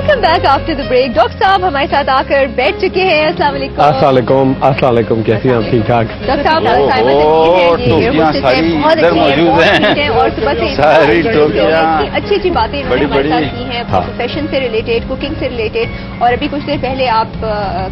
Welcome back after the break. Doctor साहब हमारे साथ आकर बैठ चुके हैं। अस्सलाम वालेकुम। अस्सलाम वालेकुम, कैसी हैं आप? ठीक ठाक। डॉक्टर साहब बहुत और सुबह से सारी टोपियां अच्छी अच्छी बातें इन्होंने हमारे साथ की हैं, प्रोफेशन से रिलेटेड, कुकिंग से रिलेटेड। और अभी कुछ देर पहले आप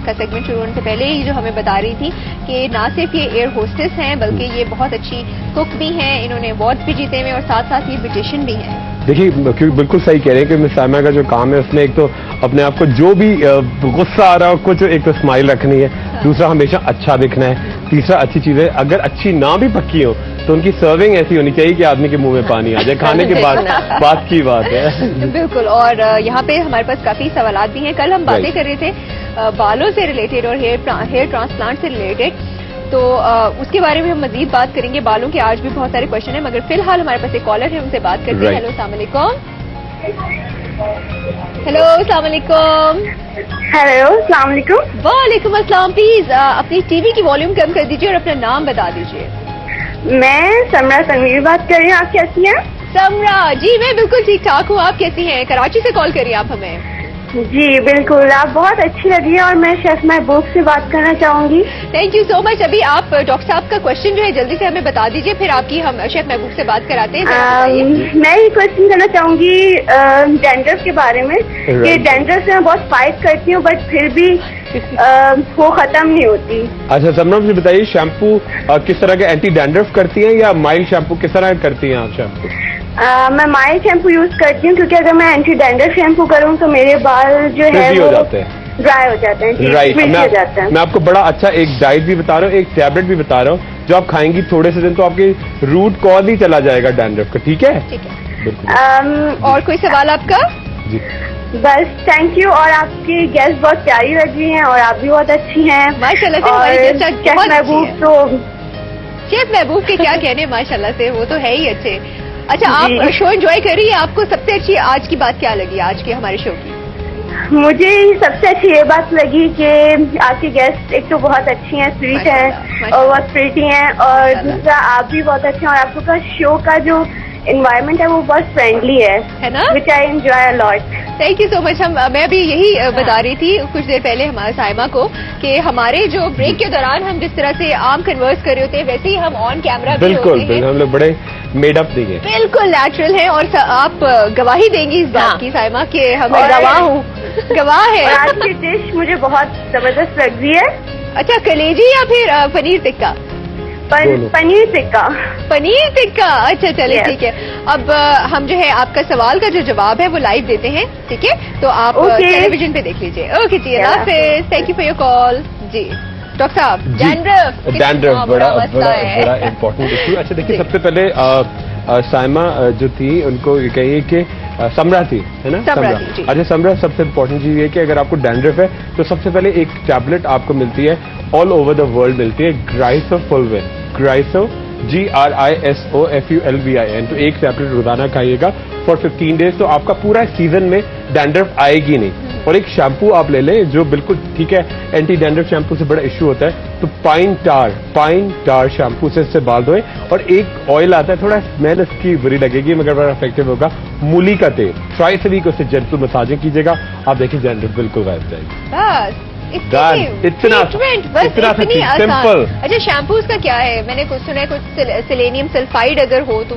का सेगमेंट शुरू होने से पहले ही जो हमें बता रही थी कि ना सिर्फ ये एयर होस्टेस हैं बल्कि ये बहुत अच्छी कुक भी हैं, इन्होंने अवार्ड्स भी जीते हुए और साथ साथ ये ब्यूटिशियन भी हैं। देखिए, क्योंकि बिल्कुल सही कह रहे हैं कि मिस साइमा का जो काम है उसमें एक तो अपने आप को जो भी गुस्सा आ रहा हो कुछ एक तो स्माइल रखनी है, दूसरा हमेशा अच्छा दिखना है, तीसरा अच्छी चीज है अगर अच्छी ना भी पक्की हो तो उनकी सर्विंग ऐसी होनी चाहिए कि आदमी के मुंह में पानी आ जाए खाने के बाद। बात की बात है बिल्कुल। और यहाँ पे हमारे पास काफी सवालात भी हैं। कल हम बातें कर रहे थे बालों से रिलेटेड और हेयर ट्रांसप्लांट से रिलेटेड, तो उसके बारे में हम मजीद बात करेंगे। बालों के आज भी बहुत सारे क्वेश्चन हैं मगर फिलहाल हमारे पास एक कॉलर है, उनसे बात करते हैं। हेलो, अस्सलाम वालेकुम। हेलो, अस्सलाम वालेकुम। हेलो, अस्सलाम वालेकुम। वालेकुम अस्सलाम। प्लीज अपनी टीवी की वॉल्यूम कम कर दीजिए और अपना नाम बता दीजिए। मैं समरा तनवीर बात कर रही हूँ, आप कैसी हैं? समरा जी, मैं बिल्कुल ठीक ठाक हूँ। आप कैसी हैं? कराची से कॉल करिए आप हमें। जी बिल्कुल, आप बहुत अच्छी लगी है और मैं शेफ महबूब से बात करना चाहूंगी। Thank you so much. अभी आप डॉक्टर साहब का क्वेश्चन जो है जल्दी से हमें बता दीजिए, फिर आपकी हम शेफ महबूब से बात कराते हैं। मैं ये क्वेश्चन करना चाहूंगी डैंड्रफ के बारे में कि डैंड्रफ से मैं बहुत फाइट करती हूँ बट फिर भी वो खत्म नहीं होती। अच्छा समरा, मुझे बताइए शैम्पू किस तरह के एंटी डैंड्रफ करती हैं या माइल्ड शैम्पू किस तरह करती हैं आप शैम्पू? मैं माइल्ड शैम्पू यूज करती हूँ क्योंकि अगर मैं एंटी डैंड्रफ शैम्पू करूँ तो मेरे बाल जो है वो ड्राई हो जाते हैं। राइट, मैं आपको बड़ा अच्छा एक डाइट भी बता रहा हूँ, एक टैबलेट भी बता रहा हूँ जो आप खाएंगी थोड़े से दिन तो आपकी रूट कॉज ही चला जाएगा डैंड्रफ का। ठीक है? बिल्कुल। और कोई सवाल आपका? जी बस थैंक यू। और आपकी गेस्ट बहुत प्यारी लगी हैं और आप भी बहुत अच्छी हैं माशाल्लाह से। शेफ महबूब तो शेफ महबूब के क्या कहने माशाल्लाह से, वो तो है ही अच्छे। अच्छा, आप शो एंजॉय कर रही हैं, आपको सबसे अच्छी आज की बात क्या लगी आज के हमारे शो की? मुझे सबसे अच्छी ये बात लगी कि आपकी गेस्ट एक तो बहुत अच्छी हैं, स्वीट हैं और बहुत प्रीटी हैं और दूसरा आप भी बहुत अच्छे हैं और आपका शो का जो एनवायरनमेंट है वो बहुत फ्रेंडली है ना, which I enjoy a lot. Thank you so much. मैं अभी यही बता रही थी कुछ देर पहले हमारे साइमा को कि हमारे जो ब्रेक के दौरान हम जिस तरह से आम कन्वर्स कर रहे होते हैं वैसे ही हम ऑन कैमरा भी बिल्कुल हम लोग बड़े मेड अप नहीं है, बिल्कुल नेचुरल है। और आप गवाही देंगी इस बात की साइमा कि हम गवाह हूँ, गवाह है। आज की डिश मुझे बहुत जबरदस्त लग रही है। अच्छा, कलेजी या फिर पनीर टिक्का? पनीर टिक्का। पनीर टिक्का, अच्छा चलिए ठीक है। अब हम जो है आपका सवाल का जो जवाब है वो लाइव देते हैं, ठीक है? तो आप टेलीविजन पे देख लीजिए। ओके जी, अल्लाह हाफिज। Thank you for your call. जी डॉक्टर साहब, डैंड्रफ बड़ा इम्पोर्टेंट इशू। अच्छा देखिए, सबसे पहले साइमा जो थी उनको ये कहिए कि समरा थी, है ना? समरा। अच्छा समरा, सबसे इम्पोर्टेंट चीज ये कि अगर आपको डैंड्रफ है तो सबसे पहले एक टैबलेट आपको मिलती है, ऑल ओवर द वर्ल्ड मिलती है, ग्राइसोफुलविन। ग्राइसो GRISOFULVIN। तो एक टैबलेट रोजाना खाइएगा फॉर 15 डेज, तो आपका पूरा सीजन में डैंड्रफ आएगी नहीं। और एक शैम्पू आप ले लें जो बिल्कुल ठीक है, एंटी डैंड्रफ शैम्पू से बड़ा इशू होता है तो पाइन टार शैम्पू से इससे बाल धोएं। और एक ऑयल आता है, थोड़ा स्मेल इसकी बुरी लगेगी मगर बड़ा इफेक्टिव होगा, मूली का तेल। ट्राइस वीक उससे जेंटल मसाजिंग कीजिएगा, आप देखिए डैंड्रफ बिल्कुल गायब जाएगी। इतना सिंपल। अच्छा, शैम्पूज का क्या है? मैंने कुछ सुना है कुछ सेलेनियम सल्फाइड अगर हो तो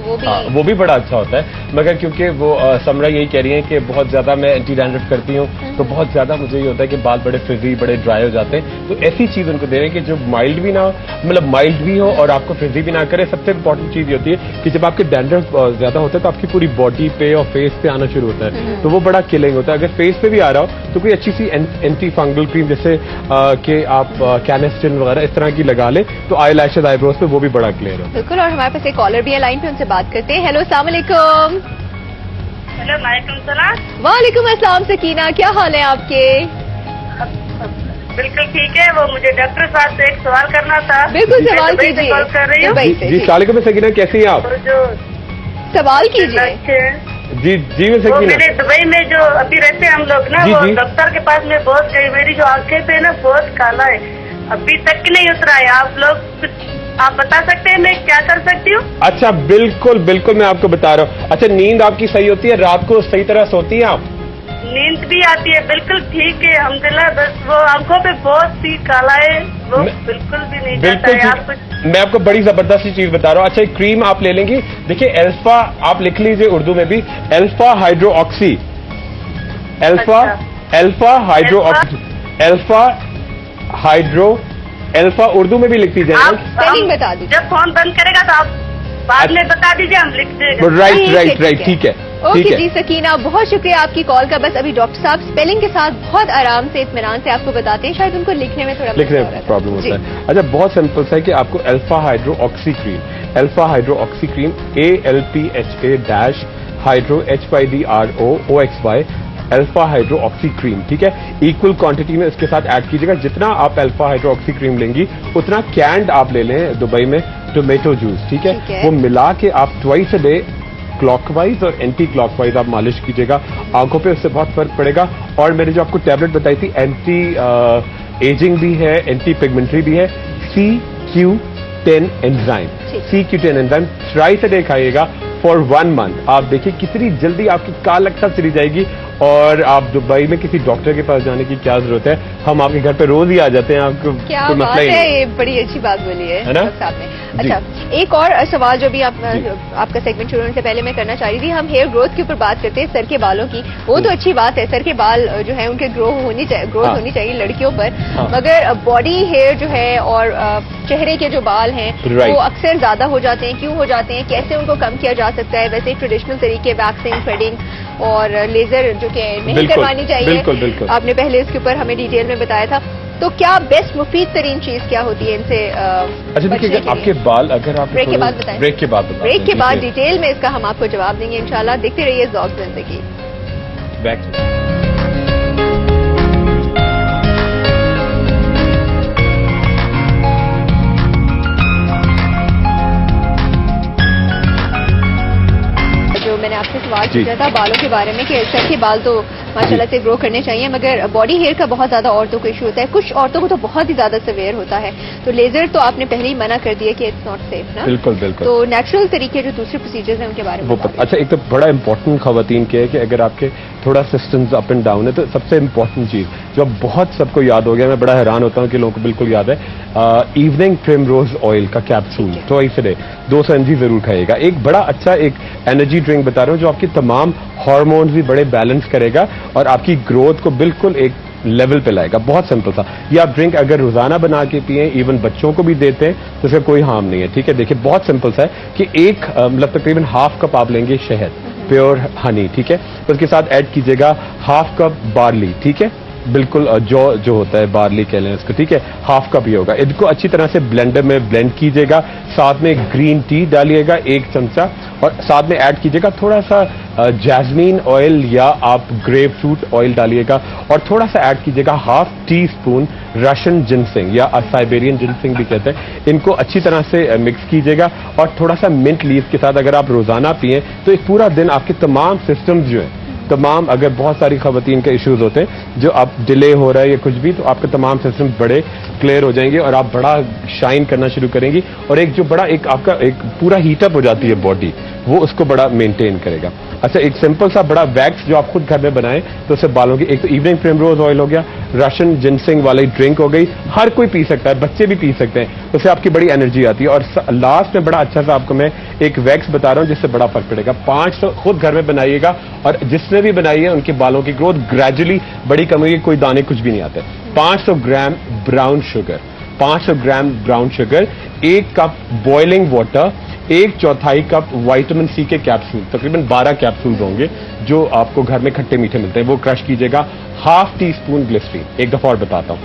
वो भी बड़ा अच्छा होता है, मगर क्योंकि वो समरा यही कह रही है कि बहुत ज्यादा मैं एंटी डैंड्रफ करती हूँ तो बहुत ज्यादा मुझे ये होता है कि बाल बड़े फ्रिजी बड़े ड्राई हो जाते हैं। तो ऐसी चीज उनको दे रहे हैं कि जो माइल्ड भी ना हो, मतलब माइल्ड भी हो और आपको फ्रिजी भी ना करे। सबसे इंपॉर्टेंट चीज ये होती है कि जब आपके डैंड्रफ ज्यादा होता है तो आपकी पूरी बॉडी पे और फेस पे आना शुरू होता है, तो वो बड़ा किलिंग होता है। अगर फेस पे भी आ रहा हो तो कोई अच्छी सी एंटी फंगल क्रीम जैसे कि आप कैनेस्टिन वगैरह इस तरह की लगा ले तो आई लैशेज आईब्रोज पे वो भी बड़ा क्लियर हो। बिल्कुल। और हमारे पास एक कॉलर भी है लाइन पे, उनसे बात करते हैं। हेलो, अस्सलाम वालेकुम। हेलो, वालेकुम सलाम। वालेकुम अस्सलाम। सकीना, क्या हाल है आपके? बिल्कुल ठीक है। वो मुझे डॉक्टर साहब से एक सवाल करना था। बिल्कुल, सवाल कीजिए। कॉल कर रही हूँ। जी सलाम सकीना, कैसी हैं आप? जो सवाल कीजिए। जी मैं सकीना, मेरे दुबई में जो अभी रहते हैं हम लोग ना, वो डॉक्टर के पास में बहुत गई, मेरी जो आंखें पे ना बहुत काला है, अभी तक नहीं उतरा है। आप लोग कुछ आप बता सकते हैं मैं क्या कर सकती हूँ? अच्छा बिल्कुल मैं आपको बता रहा हूँ। अच्छा, नींद आपकी सही होती है? रात को सही तरह सोती हैं आप? नींद भी आती है, बिल्कुल ठीक है अल्हम्दुलिल्लाह। बस वो आंखों पे बहुत सी काला है, वो बिल्कुल भी नहीं जाता है। आप कुछ मैं आपको बड़ी जबरदस्त सी चीज बता रहा हूँ। अच्छा, एक क्रीम आप ले लेंगी, देखिए अल्फा, आप लिख लीजिए उर्दू में भी, alpha hydro oxy, alpha alpha hydro oxy, alpha hydro, alpha Urdu में भी लिख दीजिए। स्पेलिंग बता दीजिए। जब फोन बंद करेगा तो आप बाद में बता दीजिए, हम लिख देंगे। राइट, ठीक है। ओके जी सकीना, बहुत शुक्रिया आपकी कॉल का। बस अभी डॉक्टर साहब स्पेलिंग के साथ बहुत आराम से इत्मीनान से आपको बताते हैं, शायद उनको लिखने में थोड़ा प्रॉब्लम होता है। अच्छा, बहुत सिंपल सा है कि आपको alpha hydro oxy cream, alpha hydro oxy cream, ALPHA hydro HYDROOXY, alpha hydro oxy cream, ठीक है। इक्वल क्वांटिटी में इसके साथ ऐड कीजिएगा। जितना आप अल्फा हाइड्रो ऑक्सी क्रीम लेंगी उतना कैंड आप ले लें दुबई में टोमेटो जूस, ठीक है। वो मिला के आप ट्वाइस अ डे क्लॉकवाइज और एंटी क्लॉकवाइज आप मालिश कीजिएगा, आंखों पे उससे बहुत फर्क पड़ेगा। और मैंने जो आपको टैबलेट बताई थी, एंटी एजिंग भी है, एंटी पिगमेंटरी भी है, CQ10 enzyme, CQ10 enzyme twice a day खाइएगा फॉर 1 मंथ। आप देखिए कितनी जल्दी आपकी कालकता चली जाएगी और आप दुबई में किसी डॉक्टर के पास जाने की क्या जरूरत है, हम आपके घर पे रोज ही आ जाते हैं। आपको क्या बात है, ये बड़ी अच्छी बात बोली है ना आपने। अच्छा, एक और सवाल जो भी आपका सेगमेंट शुरू होने से पहले मैं करना चाह रही थी, हम हेयर ग्रोथ के ऊपर बात करते हैं, सर के बालों की। वो तो अच्छी बात है, सर के बाल जो है उनके ग्रोथ होनी चाहिए लड़कियों पर, मगर बॉडी हेयर जो है और चेहरे के जो बाल हैं वो अक्सर ज्यादा हो जाते हैं। क्यों हो जाते हैं, कैसे उनको कम किया जा सकता है? वैसे ट्रेडिशनल तरीके, वैक्सिंग, थ्रेडिंग और लेजर जो कि नहीं करवानी चाहिए, बिल्कुल। आपने पहले इसके ऊपर हमें डिटेल में बताया था। तो क्या बेस्ट मुफीद तरीन चीज क्या होती है इनसे? अच्छा देखिए, आपके बाल अगर आप ब्रेक के बाद बताएं, ब्रेक के बाद डिटेल में इसका हम आपको जवाब देंगे इंशाल्लाह। देखते रहिए ज़ौक़ ज़िंदगी। मैंने आपसे सवाल पूछा था बालों के बारे में कि सर के बाल तो माशाल्लाह से ग्रो करने चाहिए, मगर बॉडी हेयर का बहुत ज्यादा औरतों को इशू होता है, कुछ औरतों को तो बहुत ही ज्यादा सवेयर होता है। तो लेजर तो आपने पहले ही मना कर दिया कि इट्स नॉट सेफ ना। बिल्कुल। तो नेचुरल तरीके जो दूसरे प्रोसीजर्स हैं उनके बारे में अच्छा, एक तो बड़ा इंपॉर्टेंट खवातीन क्या है कि अगर आपके थोड़ा सिस्टम्स अप एंड डाउन है तो सबसे इंपॉर्टेंट चीज जो बहुत सबको याद हो गया, मैं बड़ा हैरान होता हूँ कि लोगों को बिल्कुल याद है, इवनिंग प्रिमरोज ऑयल का capsule twice a day 200 mg जरूर खाइएगा। एक बड़ा अच्छा एक एनर्जी ड्रिंक बता रहा हूँ जो आपकी तमाम हार्मोन्स भी बड़े बैलेंस करेगा और आपकी ग्रोथ को बिल्कुल एक लेवल पे लाएगा। बहुत सिंपल सा ये आप ड्रिंक अगर रोजाना बना के पिए, इवन बच्चों को भी देते हैं तो इसका कोई हार्म नहीं है, ठीक है। देखिए बहुत सिंपल सा है कि एक मतलब तकरीबन ½ कप आप लेंगे शहद, प्योर हनी, ठीक है। उसके साथ ऐड कीजिएगा ½ कप बार्ली, ठीक है, बिल्कुल जो होता है बार्ली कह लें इसको, ठीक है, ½ कप ही होगा। इनको अच्छी तरह से ब्लेंडर में ब्लेंड कीजिएगा, साथ में ग्रीन टी डालिएगा 1 चमचा, और साथ में ऐड कीजिएगा थोड़ा सा जैस्मीन ऑयल या आप ग्रेप फ्रूट ऑयल डालिएगा, और थोड़ा सा ऐड कीजिएगा ½ टीस्पून रशियन जिनसिंग या साइबेरियन जिनसिंग भी कहते हैं। इनको अच्छी तरह से मिक्स कीजिएगा और थोड़ा सा मिंट लीव्स के साथ अगर आप रोजाना पिए तो एक पूरा दिन आपके तमाम सिस्टम्स जो हैं, तमाम अगर बहुत सारी खवातीन के इश्यूज होते हैं जो आप डिले हो रहा है या कुछ भी, तो आपके तमाम सिस्टम बड़े क्लियर हो जाएंगे और आप बड़ा शाइन करना शुरू करेंगी, और एक जो बड़ा एक आपका एक पूरा हीटअप हो जाती है बॉडी, वो उसको बड़ा मेंटेन करेगा। अच्छा, एक सिंपल सा बड़ा वैक्स जो आप खुद घर में बनाएं तो उससे बालों की, एक तो इवनिंग प्रिमरोज ऑयल हो गया, रशियन जिनसिंग वाली ड्रिंक हो गई, हर कोई पी सकता है, बच्चे भी पी सकते हैं, उससे आपकी बड़ी एनर्जी आती है। और लास्ट में बड़ा अच्छा सा आपको मैं एक वैक्स बता रहा हूं जिससे बड़ा फर्क पड़ेगा। 500 खुद घर में बनाइएगा, और जिसने भी बनाई है उनके बालों की ग्रोथ ग्रेजुअली बड़ी कम हुई, कोई दाने कुछ भी नहीं आते। 500 gram brown sugar, 500 gram brown sugar, 1 cup boiling water, 1/4 cup vitamin C के कैप्सूल, तकरीबन 12 कैप्सूल होंगे जो आपको घर में खट्टे मीठे मिलते हैं, वो क्रश कीजिएगा। ½ टीस्पून ग्लिसरीन, एक दफा और बताता हूं,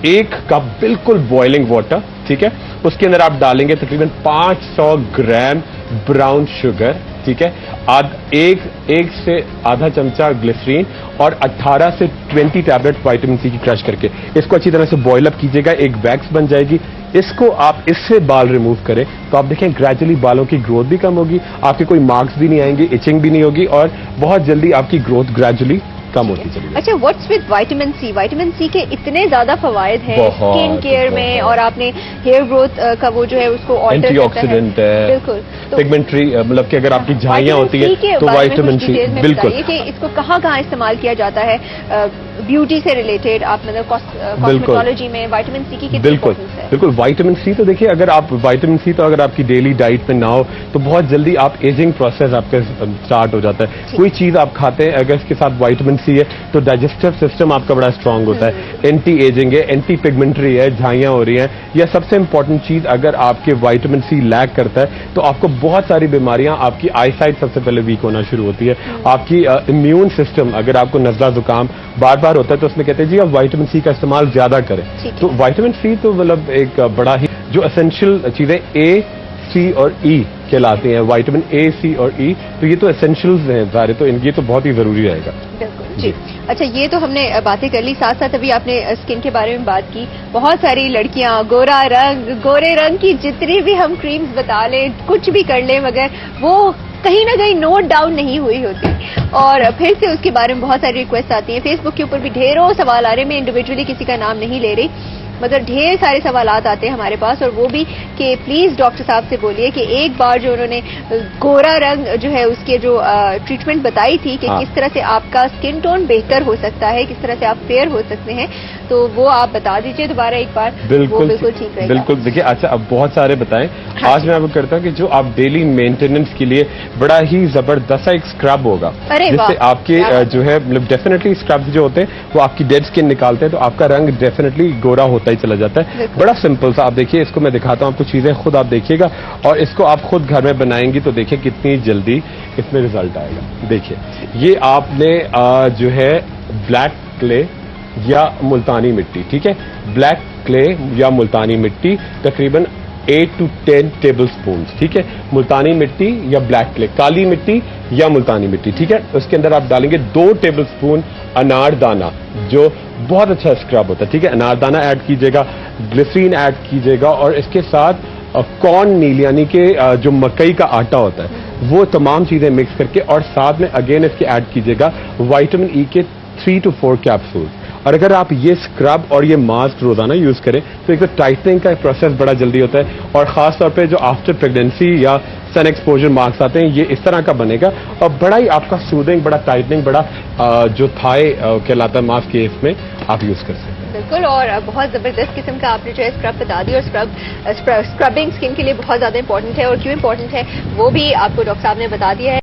1 कप बिल्कुल बॉइलिंग वाटर, ठीक है, उसके अंदर आप डालेंगे तकरीबन 500 ग्राम ब्राउन शुगर, ठीक है, एक से आधा चमचा ग्लिसरीन और 18 से 20 टैबलेट विटामिन सी की क्रश करके इसको अच्छी तरह से बॉयल अप कीजिएगा, एक वैक्स बन जाएगी। इसको आप इससे बाल रिमूव करें तो आप देखें ग्रेजुअली बालों की ग्रोथ भी कम होगी, आपके कोई मार्क्स भी नहीं आएंगे, इचिंग भी नहीं होगी, और बहुत जल्दी आपकी ग्रोथ ग्रेजुअली कम होती चली जाएगी। अच्छा, what's with vitamin C? Vitamin C के इतने ज्यादा फवायद हैं स्किन केयर में, और आपने हेयर ग्रोथ का वो जो है उसको ऑल्टर एंटीऑक्सीडेंट है, बिल्कुल, पिगमेंट्री, मतलब कि अगर आपकी झाइयां होती है तो विटामिन सी, बिल्कुल, कि इसको कहाँ कहाँ इस्तेमाल किया जाता है ब्यूटी से रिलेटेड, आप मतलब कॉस्मेटोलॉजी में विटामिन सी की कितनी इंपॉर्टेंस है? बिल्कुल, विटामिन सी तो देखिए, अगर आप विटामिन सी तो अगर आपकी डेली डाइट में ना हो तो बहुत जल्दी आप एजिंग प्रोसेस आपका स्टार्ट हो जाता है। कोई चीज आप खाते हैं अगर इसके साथ विटामिन सी है तो डाइजेस्टिव सिस्टम आपका बड़ा स्ट्रांग होता है, एंटी एजिंग है, एंटी पिगमेंटरी है, झाइयां हो रही हैं, या सबसे इंपॉर्टेंट चीज अगर आपके विटामिन सी लैक करता है तो आपको बहुत सारी बीमारियां, आपकी आई साइट सबसे पहले वीक होना शुरू होती है, आपकी इम्यून सिस्टम, अगर आपको नजला जुकाम बार बार होता है तो उसमें कहते हैं जी आप विटामिन सी का इस्तेमाल ज्यादा करें। तो विटामिन सी तो मतलब एक बड़ा ही जो एसेंशियल चीजें ए, सी और ई कहलाती हैं, विटामिन ए, सी और ई, तो ये तो एसेंशियल्स हैं सारे, तो ये तो बहुत ही जरूरी रहेगा। बिल्कुल जी। अच्छा, ये तो हमने बातें कर ली, साथ साथ अभी आपने स्किन के बारे में बात की। बहुत सारी लड़कियां गोरे रंग की जितनी भी हम क्रीम्स बता लें, कुछ भी कर लें, मगर वो कहीं ना कहीं नोट डाउन नहीं हुई होती, और फिर से उसके बारे में बहुत सारी रिक्वेस्ट आती हैं। फेसबुक के ऊपर भी ढेरों सवाल आ रहे हैं, मैं इंडिविजुअली किसी का नाम नहीं ले रही, मगर ढेर सारे सवालात आते हैं हमारे पास, और वो भी कि प्लीज डॉक्टर साहब से बोलिए कि एक बार जो उन्होंने गोरा रंग जो है उसके जो ट्रीटमेंट बताई थी कि किस तरह से आपका स्किन टोन बेहतर हो सकता है, किस तरह से आप फेयर हो सकते हैं, तो वो आप बता दीजिए दोबारा एक बार। बिल्कुल, बिल्कुल ठीक रहेगा। बिल्कुल, देखिए, अच्छा अब बहुत सारे बताएं। आज मैं आपको करता हूं कि जो आप डेली मेंटेनेंस के लिए बड़ा ही जबरदस्त एक स्क्रब होगा, जिससे आपके जो है मतलब डेफिनेटली स्क्रब जो होते हैं वो आपकी डेड स्किन निकालते हैं, तो आपका रंग डेफिनेटली गोरा होता ही चला जाता है। बड़ा सिंपल सा, आप देखिए, इसको मैं दिखाता हूं आपको, चीजें खुद आप देखिएगा, और इसको आप खुद घर में बनाएंगी तो देखिए कितनी जल्दी इसमें रिजल्ट आएगा। देखिए, ये आपने जो है ब्लैक क्ले या मुल्तानी मिट्टी, ठीक है, ब्लैक क्ले या मुल्तानी मिट्टी तकरीबन 8 to 10 टेबल स्पून, ठीक है, मुल्तानी मिट्टी या ब्लैक क्ले, काली मिट्टी या मुल्तानी मिट्टी, ठीक है, उसके अंदर आप डालेंगे 2 टेबल स्पून अनारदाना, जो बहुत अच्छा स्क्रब होता है, ठीक है, अनारदाना ऐड कीजिएगा, ग्लिसरीन ऐड कीजिएगा, और इसके साथ कॉर्न मील यानी कि जो मकई का आटा होता है वो तमाम चीजें मिक्स करके, और साथ में अगेन इसके ऐड कीजिएगा विटामिन ई के 3 to 4 कैप्सूल। और अगर आप ये स्क्रब और ये मास्क रोजाना यूज करें तो एक तो टाइटनिंग का प्रोसेस बड़ा जल्दी होता है, और खास तौर पे जो आफ्टर प्रेगनेंसी या सन एक्सपोजर मास्क आते हैं ये इस तरह का बनेगा, और बड़ा ही आपका सूदिंग, बड़ा टाइटनिंग, बड़ा जो थाई कहलाता है मास्क, ये इसमें आप यूज कर सकते हैं। बिल्कुल, और बहुत जबरदस्त किस्म का आपने जो है स्क्रब बता दी, और स्क्रबिंग स्किन के लिए बहुत ज्यादा इंपॉर्टेंट है, और क्यों इंपॉर्टेंट है वो भी आपको डॉक्टर साहब ने बता दिया है।